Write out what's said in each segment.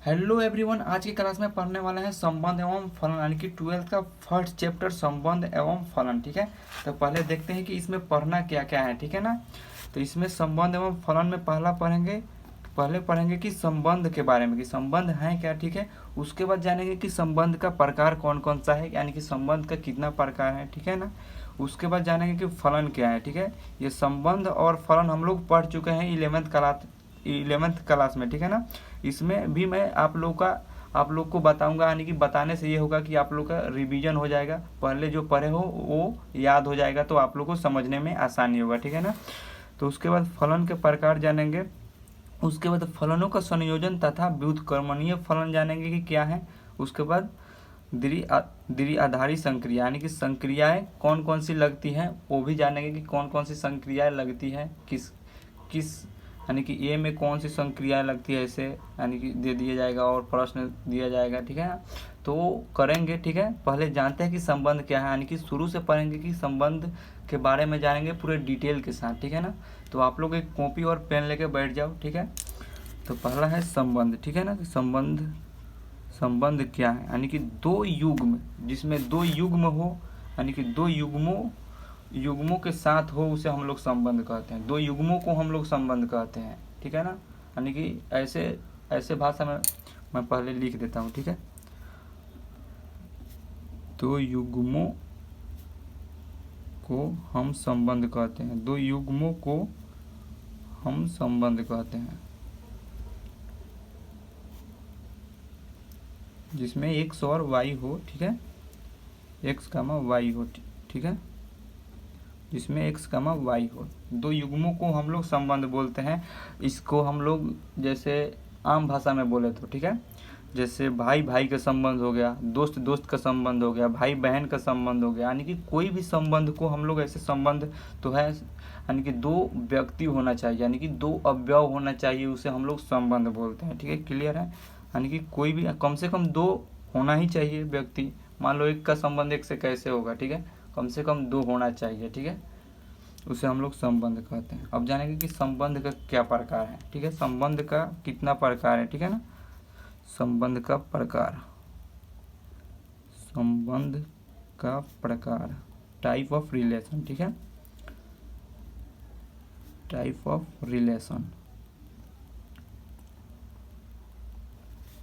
Hello everyone, आज की class में पढ़ने वाले हैं संबंध एवं फलन यानी कि 12th का फर्स्ट चैप्टर संबंध एवं फलन। ठीक है, तो पहले देखते हैं कि इसमें पढ़ना क्या क्या है। ठीक है ना, तो इसमें संबंध एवं फलन में पहले पढ़ेंगे कि संबंध के बारे में, कि संबंध है क्या। ठीक है, उसके बाद जानेंगे कि संबंध का प्रकार कौन कौन सा है, यानी कि संबंध का कितना प्रकार है। ठीक है ना, उसके बाद जानेंगे कि फलन क्या है। ठीक है, ये संबंध और फलन हम लोग पढ़ चुके हैं 11th क्लास में। ठीक है ना, इसमें भी मैं आप लोग को बताऊंगा, यानी कि बताने से ये होगा कि आप लोग का रिवीजन हो जाएगा, पहले जो पढ़े हो वो याद हो जाएगा, तो आप लोग को समझने में आसानी होगा। ठीक है ना, तो उसके बाद फलन के प्रकार जानेंगे, उसके बाद फलनों का संयोजन तथा व्युत्क्रमणीय फलन जानेंगे कि क्या है। उसके बाद द्विआधारी संक्रिया यानी कि संक्रियाएं कौन कौन सी लगती हैं वो भी जानेंगे कि कौन कौन सी संक्रियाएं लगती हैं किस किस यानी कि ए में कौन सी संक्रियाएं लगती है, ऐसे यानी कि दे दिया जाएगा और प्रश्न दिया जाएगा। ठीक है ना, तो करेंगे। ठीक है, पहले जानते हैं कि संबंध क्या है, यानी कि शुरू से पढ़ेंगे कि संबंध के बारे में जानेंगे पूरे डिटेल के साथ। ठीक है ना, तो आप लोग एक कॉपी और पेन लेके बैठ जाओ। ठीक है, तो पहला है संबंध। ठीक है ना, संबंध क्या है, यानी कि दो युग्म, जिसमें दो युग्म हो, यानी कि दो युग्मों के साथ हो, उसे हम लोग संबंध कहते हैं। दो युग्मों को हम लोग संबंध कहते हैं। ठीक है ना, यानी कि ऐसे भाषा में मैं पहले लिख देता हूँ। ठीक है, दो युग्मों को हम संबंध कहते हैं, दो युग्मों को हम संबंध कहते हैं, जिसमें एक्स और वाई हो। ठीक है, एक्स कामा वाई हो। ठीक है, जिसमें एक्स कामा वाई हो, दो युग्मों को हम लोग संबंध बोलते हैं। इसको हम लोग जैसे आम भाषा में बोले तो, ठीक है, जैसे भाई भाई का संबंध हो गया, दोस्त दोस्त का संबंध हो गया, भाई बहन का संबंध हो गया, यानी कि कोई भी संबंध को हम लोग ऐसे संबंध तो है, यानी कि दो व्यक्ति होना चाहिए, यानी कि दो अवयव होना चाहिए, उसे हम लोग संबंध बोलते हैं। ठीक है, क्लियर है, यानी कि कोई भी कम से कम दो होना ही चाहिए व्यक्ति। मान लो एक का संबंध एक से कैसे होगा, ठीक है, कम से कम दो होना चाहिए। ठीक है, उसे हम लोग संबंध कहते हैं। अब जानेंगे कि संबंध का क्या प्रकार है। ठीक है, संबंध का कितना प्रकार है। ठीक है ना, संबंध का प्रकार, संबंध का प्रकार, टाइप ऑफ रिलेशन। ठीक है, type of relation,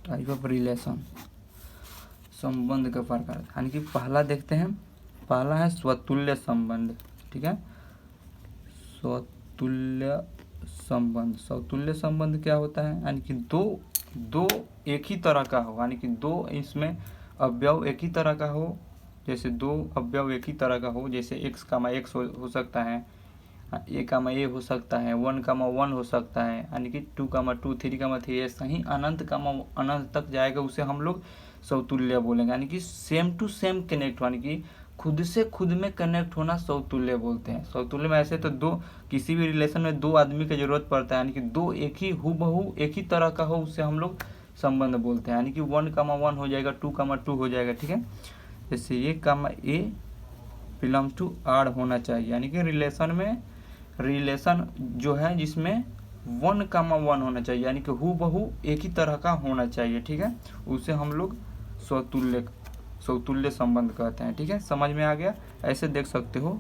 type of relation, संबंध का प्रकार, यानी कि पहला देखते हैं, पहला है स्वतुल्य संबंध। ठीक है, स्वतुल्य संबंध, स्वतुल्य संबंध क्या होता है, यानी कि दो एक ही तरह का हो, यानी कि दो इसमें अवयव एक ही तरह का हो, जैसे दो अवयव एक ही तरह का हो, जैसे एक्स कामा एक्स हो सकता है, ए कामा ए हो सकता है, 1 कामा 1 हो सकता है, यानी कि 2 कामा 2, 3 कामा 3, ऐसा ही अनंत कामा अनंत तक जाएगा, उसे हम लोग समतुल्य बोलेंगे, यानी कि सेम टू सेम कनेक्ट, यानी कि खुद से खुद में कनेक्ट होना समतुल्य बोलते हैं। समतुल्य में ऐसे तो दो, किसी भी रिलेशन में दो आदमी की जरूरत पड़ता है, यानी कि दो एक ही हूबहू एक ही तरह का हो, उसे हम लोग संबंध बोलते हैं, यानी कि 1 कामा 1 हो जाएगा, 2 कामा 2 हो जाएगा। ठीक है, जैसे ए कामा ए बिलोंग टू आर होना चाहिए, यानी कि रिलेशन जो है जिसमें 1 कामा 1 होना चाहिए, यानी कि हूबहू एक ही तरह का होना चाहिए। ठीक है, उसे हम लोग स्वतुल्य संबंध कहते हैं। ठीक है, समझ में आ गया, ऐसे देख सकते हो,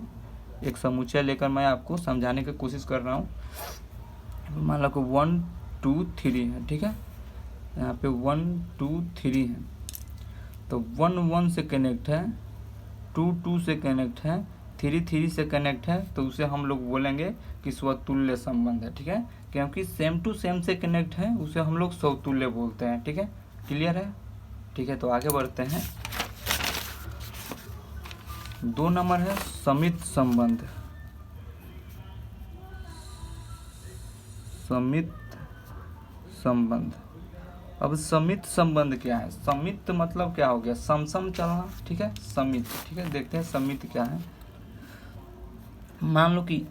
एक समुच्चय लेकर मैं आपको समझाने की कोशिश कर रहा हूँ। मान लो 1 2 3 है। ठीक है, यहाँ पे 1 2 3 है, तो 1 1 से कनेक्ट है, 2 2 से कनेक्ट है, 3 3 से कनेक्ट है, तो उसे हम लोग बोलेंगे कि स्वतुल्य संबंध है। ठीक है, क्योंकि सेम टू सेम से कनेक्ट है, उसे हम लोग स्वतुल्य बोलते हैं। ठीक है, क्लियर है। ठीक है, तो आगे बढ़ते हैं। 2 नंबर है समित संबंध, समित संबंध। अब समित संबंध क्या है, समित मतलब क्या हो गया, समसम चलना। ठीक है, समित। ठीक है, देखते हैं समित क्या है। मान लो कि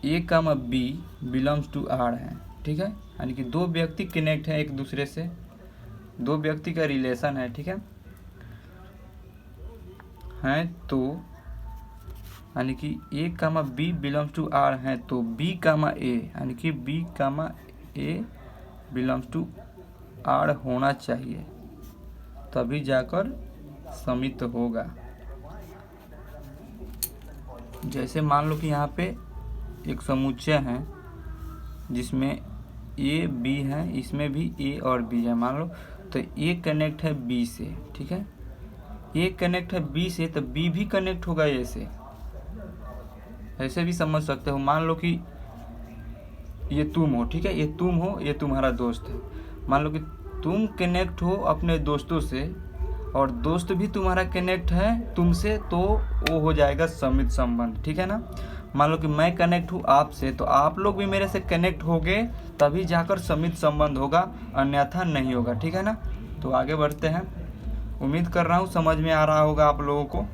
A comma B belongs to R है। ठीक है, यानी कि दो व्यक्ति कनेक्ट है एक दूसरे से, दो व्यक्ति का रिलेशन है। ठीक है तो यानी कि A comma B belongs to R है, तो बी कामा ए, यानी कि B comma A belongs to R होना चाहिए तभी जाकर समित होगा। जैसे मान लो कि यहाँ पे एक समुच्चय है जिसमें ए बी है, इसमें भी ए और बी है मान लो, तो ए कनेक्ट है बी से, ठीक है, ए कनेक्ट है बी से तो बी भी कनेक्ट होगा ए से। ऐसे भी समझ सकते हो, मान लो कि ये तुम हो, ठीक है, ये तुम हो, ये तुम्हारा दोस्त है। मान लो कि तुम कनेक्ट हो अपने दोस्तों से और दोस्त भी तुम्हारा कनेक्ट है तुमसे, तो वो हो जाएगा समित संबंध, ठीक है ना। मान लो कि मैं कनेक्ट हूँ आपसे, तो आप लोग भी मेरे से कनेक्ट होगे तभी जाकर समित संबंध होगा, अन्यथा नहीं होगा, ठीक है ना। तो आगे बढ़ते हैं। उम्मीद कर रहा हूँ समझ में आ रहा होगा आप लोगों को।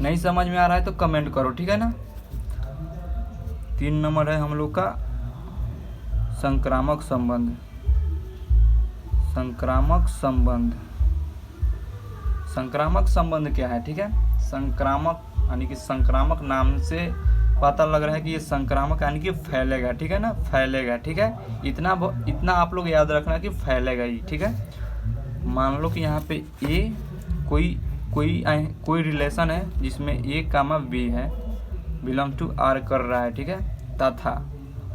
नहीं समझ में आ रहा है तो कमेंट करो, ठीक है ना। 3 नंबर है हम लोग का संक्रामक संबंध। संक्रामक संबंध, संक्रामक संबंध क्या है, ठीक है। संक्रामक यानी कि संक्रामक नाम से पता लग रहा है कि ये संक्रामक यानी कि फैलेगा, ठीक है ना, फैलेगा, ठीक है। इतना आप लोग याद रखना कि फैलेगा ही, ठीक है। मान लो कि यहाँ पे ए कोई रिलेशन है जिसमें ए कामा बी है, बिलोंग टू आर कर रहा है, ठीक है। तथा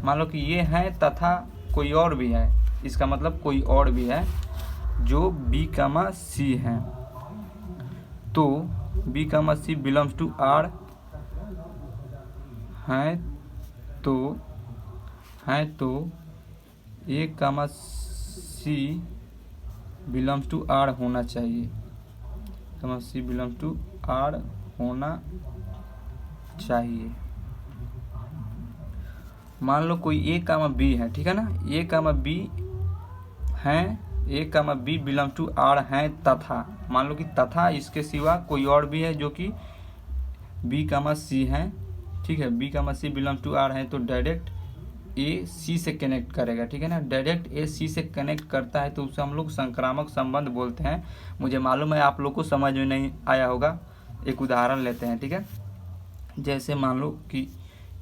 मान लो कि ये है तथा कोई और भी है, इसका मतलब कोई और भी है जो बी कामा सी है, तो B comma C belongs to R हैं तो A comma C belongs to R होना चाहिए, comma C belongs to R होना चाहिए। मान लो कोई ए कामा बी है, ठीक है ना, ए कामा बी हैं, ए comma B belong to R हैं तथा, मान लो कि तथा इसके सिवा कोई और भी है जो कि बी कामा सी हैं, ठीक है, B comma C belong to R हैं, तो डायरेक्ट ए सी से कनेक्ट करेगा, ठीक है ना। डायरेक्ट ए सी से कनेक्ट करता है तो उसे हम लोग संक्रामक संबंध बोलते हैं। मुझे मालूम है आप लोग को समझ में नहीं आया होगा, एक उदाहरण लेते हैं, ठीक है। जैसे मान लो कि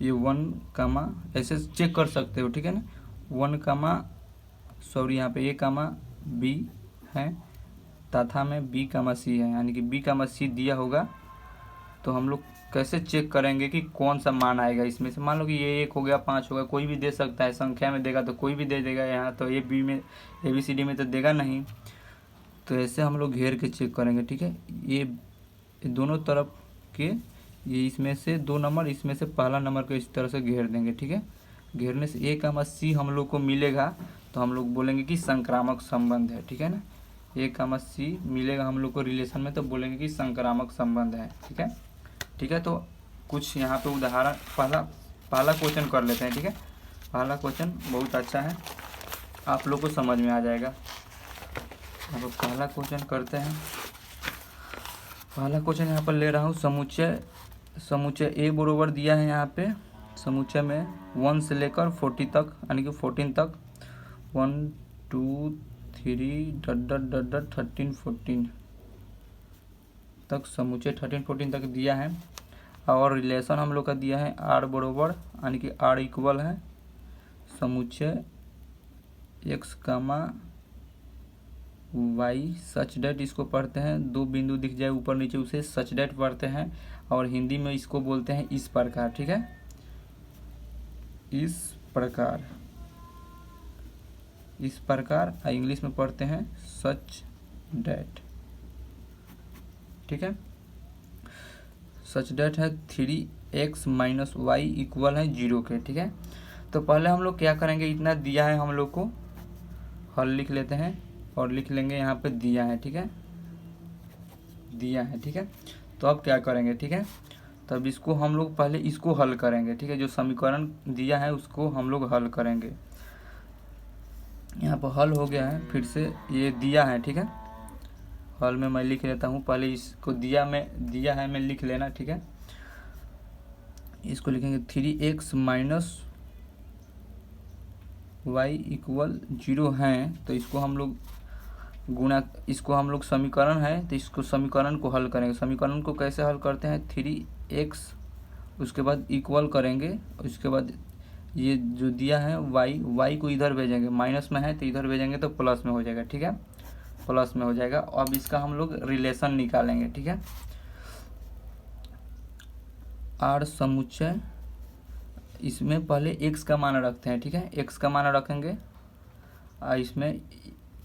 ये 1 कामा, ऐसे चेक कर सकते हो, ठीक है ना, 1 कामा सॉरी यहाँ पे ए कामा बी है तथा में बी कामा सी है, यानी कि बी कामा सी दिया होगा, तो हम लोग कैसे चेक करेंगे कि कौन सा मान आएगा इसमें से। मान लो कि ये 1 हो गया, 5 हो गया, कोई भी दे सकता है, संख्या में देगा तो कोई भी दे देगा, यहाँ तो ए बी सी डी में तो देगा नहीं, तो ऐसे हम लोग घेर के चेक करेंगे, ठीक है। ये दोनों तरफ के, ये इसमें से 2 नंबर, इसमें से पहला नंबर को इस तरह से घेर देंगे, ठीक है। घेरने से ए कामा सी हम लोग को मिलेगा तो हम लोग बोलेंगे कि संक्रामक संबंध है, ठीक है ना। ए कामा सी मिलेगा हम लोग को रिलेशन में तो बोलेंगे कि संक्रामक संबंध है, ठीक है। ठीक है, तो कुछ यहाँ पे उदाहरण, पहला क्वेश्चन कर लेते हैं, ठीक है। पहला क्वेश्चन बहुत अच्छा है, आप लोग को समझ में आ जाएगा। अब पहला क्वेश्चन करते हैं। पहला क्वेश्चन यहाँ पर ले रहा हूँ, समुच्चय ए बरोबर दिया है यहाँ पे, समुच्चय में 1 से लेकर 40 तक यानी कि 14 तक, 1 2 3 13 14 तक समुच्चय 13 14 तक दिया है। और रिलेशन हम लोग का दिया है आर बरोबर यानी कि आर इक्वल है समुच्चय एक्स कामा वाई सच डेट, इसको पढ़ते हैं 2 बिंदु दिख जाए ऊपर नीचे उसे सच डेट पढ़ते हैं, और हिंदी में इसको बोलते हैं इस प्रकार, ठीक है, इस प्रकार, इस प्रकार, इंग्लिश में पढ़ते हैं सच डेट, ठीक है। सच डेट है 3x - y इक्वल है 0 के, ठीक है। तो पहले हम लोग क्या करेंगे, इतना दिया है हम लोग को, हल लिख लेते हैं और लिख लेंगे यहाँ पे दिया है, ठीक है, दिया है, ठीक है। तो अब क्या करेंगे, ठीक है, तब इसको हम लोग पहले इसको हल करेंगे, ठीक है, जो समीकरण दिया है उसको हम लोग हल करेंगे। यहाँ पर हल हो गया है, फिर से ये दिया है, ठीक है, हल में मैं लिख लेता हूँ, पहले इसको दिया है मैं लिख लेना, ठीक है। इसको लिखेंगे 3x - y इक्वल 0 है, तो इसको हम लोग गुणा, इसको हम लोग समीकरण है तो इसको समीकरण को हल करेंगे। समीकरण को कैसे हल करते हैं, 3x उसके बाद इक्वल करेंगे, उसके बाद ये जो दिया है y को इधर भेजेंगे, माइनस में है तो इधर भेजेंगे तो प्लस में हो जाएगा, ठीक है, प्लस में हो जाएगा। अब इसका हम लोग रिलेशन निकालेंगे, ठीक है। आर समुच्चय, इसमें पहले x का मान रखते हैं, ठीक है, x का मान रखेंगे और इसमें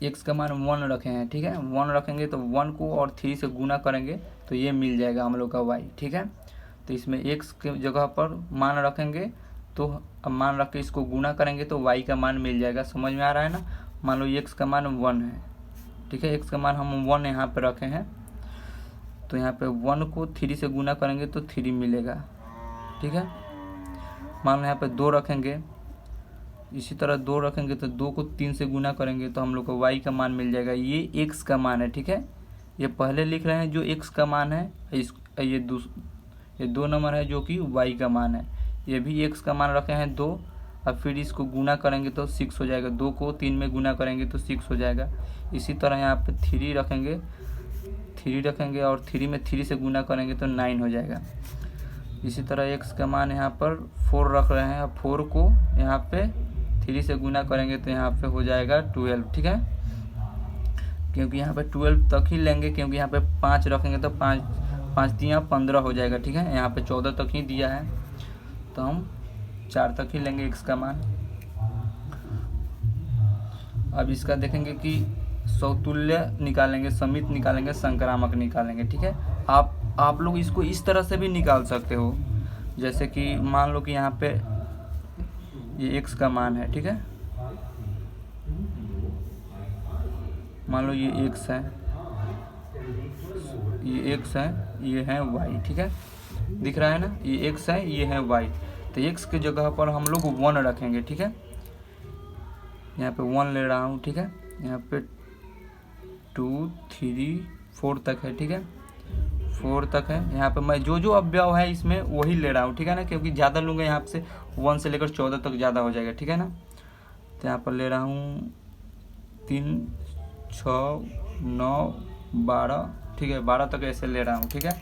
x का मान 1 रखे हैं, ठीक है, 1 रखेंगे तो 1 को और 3 से गुना करेंगे तो ये मिल जाएगा हम लोग का y, ठीक है। तो इसमें x के जगह पर मान रखेंगे तो अब मान रख के इसको गुना करेंगे तो y का मान मिल जाएगा। समझ में आ रहा है ना। मान लो x का मान 1 है, ठीक है, x का मान हम 1 यहाँ पे रखे हैं तो यहाँ पे 1 को 3 से गुना करेंगे तो 3 मिलेगा, ठीक है। मान लो यहाँ पे 2 रखेंगे, इसी तरह 2 रखेंगे तो 2 को 3 से गुना करेंगे तो हम लोग को y का मान मिल जाएगा। ये x का मान है, ठीक है, ये पहले लिख रहे हैं जो x का मान है, ये 2 नंबर है जो कि y का मान है, ये भी x का मान रखे हैं 2। अब फिर इसको गुना करेंगे तो 6 हो जाएगा, 2 को 3 में गुना करेंगे तो 6 हो जाएगा। इसी तरह यहाँ पे 3 रखेंगे और 3 में 3 से गुना करेंगे तो 9 हो जाएगा। इसी तरह x का मान यहाँ पर 4 रख रहे हैं, अब 4 को यहाँ पे 3 से गुना करेंगे तो यहाँ पे हो जाएगा 12, ठीक है, क्योंकि यहाँ पे 12 तक ही लेंगे, क्योंकि यहाँ पे 5 रखेंगे तो 5 दिया 15 हो जाएगा, ठीक है। यहाँ पे 14 तक ही दिया है तो हम 4 तक ही लेंगे x का मान। अब इसका देखेंगे कि समतुल्य निकालेंगे, समित निकालेंगे, संक्रामक निकालेंगे, ठीक है। आप लोग इसको इस तरह से भी निकाल सकते हो, जैसे कि मान लो कि यहाँ पे ये x का मान है, ठीक है, मान लो ये x है, ये x है, ये है y, ठीक है, दिख रहा है ना, ये x है, ये है y। तो x के जगह पर हम लोग 1 रखेंगे, ठीक है, यहाँ पे 1 ले रहा हूँ, ठीक है, यहाँ पे 2 3 4 तक है, ठीक है, 4 तक है। यहाँ पे मैं जो अवयव है इसमें वही ले रहा हूँ, ठीक है ना, क्योंकि ज़्यादा लूँगा यहाँ से 1 से लेकर 14 तक ज़्यादा हो जाएगा, ठीक है ना। तो यहाँ पर ले रहा हूँ 3 6 9 12, ठीक है, 12 तक ऐसे ले रहा हूँ, ठीक है।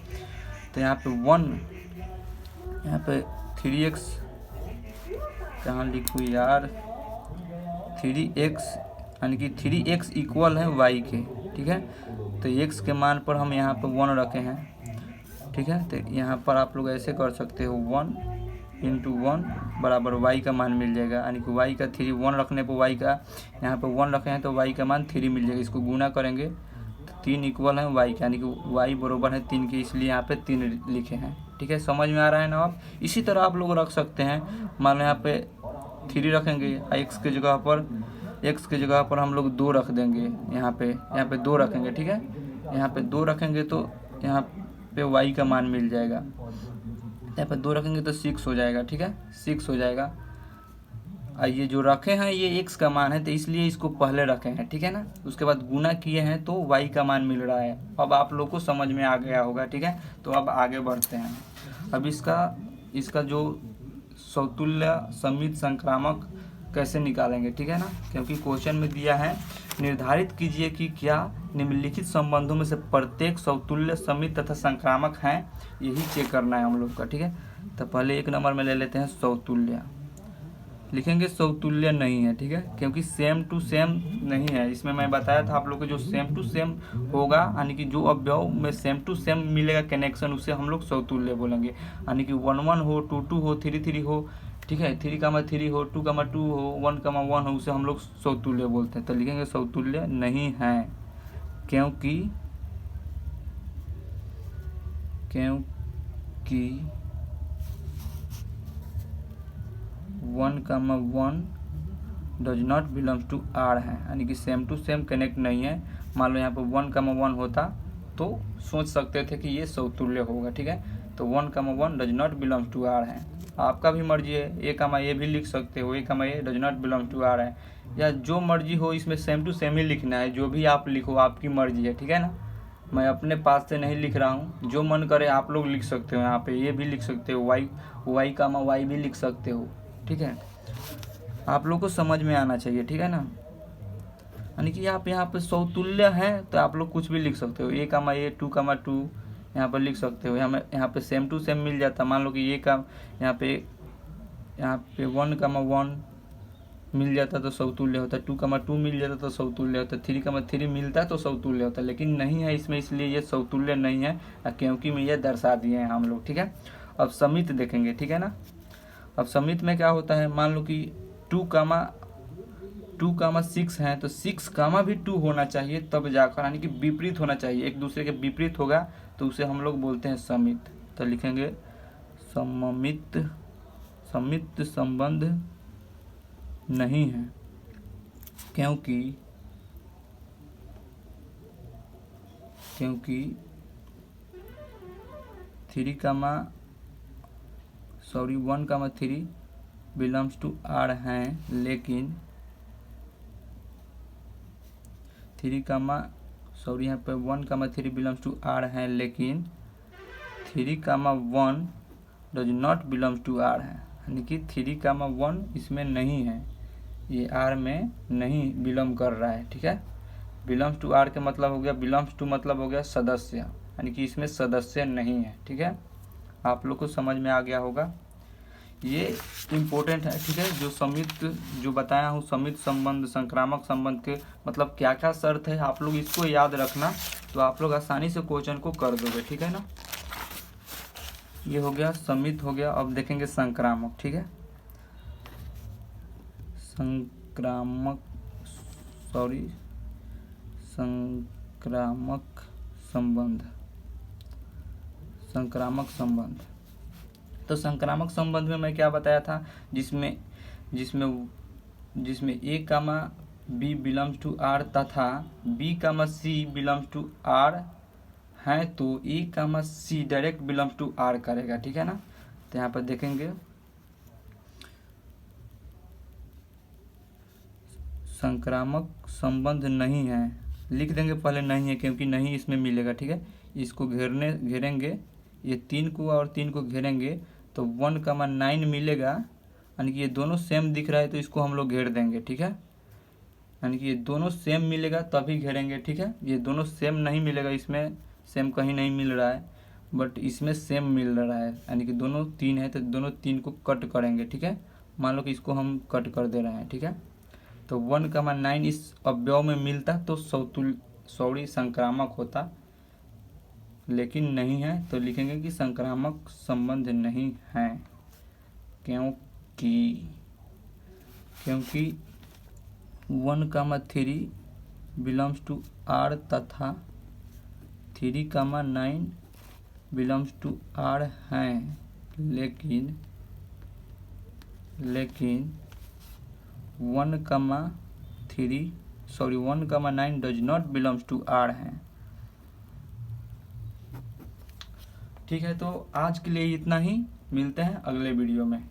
तो यहाँ पे 1, यहाँ पे 3x, कहाँ लिखूँ यार, 3x, यानी कि 3x इक्वल है y के, ठीक है। तो x के मान पर हम यहाँ पे 1 रखे हैं, ठीक है। तो यहाँ पर आप लोग ऐसे कर सकते हो, 1 × 1 बराबर y का मान मिल जाएगा, यानी कि y का 3, 1 रखने पर y का, यहाँ पे 1 रखे हैं तो y का मान 3 मिल जाएगा। इसको गुना करेंगे तो 3 इक्वल है y का, यानी कि y बराबर है 3 के, इसलिए यहाँ पे 3 लिखे हैं, ठीक है। समझ में आ रहा है ना। आप इसी तरह आप लोग रख सकते हैं। मान लो यहाँ पे 3 रखेंगे, x के जगह पर हम लोग 2 रख देंगे, यहाँ पे 2 रखेंगे, ठीक है, यहाँ पे 2 रखेंगे तो यहाँ पे y का मान मिल जाएगा, यहाँ पे 2 रखेंगे तो 6 हो जाएगा, ठीक है, 6 हो जाएगा। और ये जो रखे हैं ये x का मान है तो इसलिए इसको पहले रखे हैं, ठीक है ना, उसके बाद गुना किए हैं तो y का मान मिल रहा है। अब आप लोग को समझ में आ गया होगा, ठीक है। तो अब आगे बढ़ते हैं। अब इसका जो समतुल्य समित संक्रामक कैसे निकालेंगे, ठीक है ना, क्योंकि क्वेश्चन में दिया है निर्धारित कीजिए कि क्या निम्नलिखित संबंधों में से प्रत्येक समतुल्य समित तथा संक्रामक हैं, यही चेक करना है हम लोग का, ठीक है। तो पहले 1 नंबर में ले लेते हैं समतुल्य, लिखेंगे समतुल्य नहीं है, ठीक है, क्योंकि सेम टू सेम नहीं है। इसमें मैं बताया था आप लोग को जो सेम टू सेम होगा, यानी कि जो अवयव में सेम टू सेम मिलेगा कनेक्शन, उसे हम लोग समतुल्य बोलेंगे। यानी कि 1 1 हो, 2 2 हो, 3 3 हो, ठीक है, 3, 3 हो, 2, 2 हो, 1, 1 हो, उसे हम लोग समतुल्य बोलते हैं। तो लिखेंगे समतुल्य नहीं है, क्योंकि 1, 1 does not belongs to R है, यानी कि सेम टू सेम कनेक्ट नहीं है। मान लो यहाँ पे 1, 1 होता तो सोच सकते थे कि ये समतुल्य होगा, ठीक है। तो 1, 1 does not belongs to R है। आपका भी मर्जी है, A, भी लिख सकते हो, A, does not belong to R है, या जो मर्जी हो, इसमें सेम टू सेम ही लिखना है। जो भी आप लिखो आपकी मर्जी है, ठीक है ना। मैं अपने पास से नहीं लिख रहा हूँ, जो मन करे आप लोग लिख सकते हो। यहाँ पे ये भी लिख सकते हो, y भी लिख सकते हो, ठीक है। आप लोग को समझ में आना चाहिए, ठीक है ना। यानी कि आप यहाँ पे समतुल्य है तो आप लोग कुछ भी लिख सकते हो, A, 2, यहाँ पर लिख सकते हो। यहाँ पे सेम टू सेम मिल जाता। मान लो कि यहाँ पे यहाँ पे 1,1 मिल जाता तो समतुल्य होता, 2,2 मिल जाता तो समतुल्य होता, 3,3 मिलता तो समतुल्य होता, लेकिन नहीं है इसमें, इसलिए ये समतुल्य नहीं है, क्योंकि में ये दर्शा दिए हैं हम लोग। ठीक है, अब समित देखेंगे। ठीक है ना, अब समित में क्या होता है, मान लो कि 2,6 हैं तो 6,2 होना चाहिए तब जाकर, यानी कि विपरीत होना चाहिए, एक दूसरे के विपरीत होगा तो उसे हम लोग बोलते हैं समित। तो लिखेंगे सममित, समित संबंध नहीं है, क्योंकि 1,3 बिलोंग्स टू R हैं, लेकिन 1,3 बिलोंग्स टू R हैं, लेकिन 3,1 does not belongs to R है, यानी कि 3,1 इसमें नहीं है, ये R में नहीं बिलोंग कर रहा है। ठीक है, बिलोंग्स टू R का मतलब हो गया, बिलोंग्स टू मतलब हो गया सदस्य, यानी कि इसमें सदस्य नहीं है। ठीक है, आप लोग को समझ में आ गया होगा, ये इम्पोर्टेंट है। ठीक है, जो समित जो बताया हूँ, समित संबंध, संक्रामक संबंध के मतलब क्या क्या शर्त है, आप लोग इसको याद रखना तो आप लोग आसानी से क्वेश्चन को कर दोगे। ठीक है ना, ये हो गया समित हो गया। अब देखेंगे संक्रामक। ठीक है, संक्रामक संबंध, संक्रामक संबंध। तो संक्रामक संबंध में मैं क्या बताया था, जिसमें A, B belongs to R तथा B, C belongs to R हैं, तो A, C direct belongs to R करेगा। ठीक है ना, तो यहाँ पर देखेंगे संक्रामक संबंध नहीं है, लिख देंगे पहले नहीं है, क्योंकि नहीं इसमें मिलेगा। ठीक है, इसको घेरेंगे, ये 3 को और 3 को घेरेंगे तो 1,9 मिलेगा, यानी कि ये दोनों सेम दिख रहा है तो इसको हम लोग घेर देंगे। ठीक है, यानी कि ये दोनों सेम मिलेगा तभी घेरेंगे। ठीक है, ये दोनों सेम नहीं मिलेगा, इसमें सेम कहीं नहीं मिल रहा है, बट इसमें सेम मिल रहा है, यानी कि दोनों 3 है तो दोनों 3 को कट करेंगे। ठीक है, मान लो कि इसको हम कट कर दे रहे हैं। ठीक है, तो 1,9 इस अवयव में मिलता तो संक्रामक होता, लेकिन नहीं है तो लिखेंगे कि संक्रामक संबंध नहीं है, क्योंकि 1,3 बिलोंग्स टू R तथा 3,9 बिलोंग्स टू R हैं, लेकिन 1,9 does not belongs to R हैं। ठीक है, तो आज के लिए इतना ही, मिलते हैं अगले वीडियो में।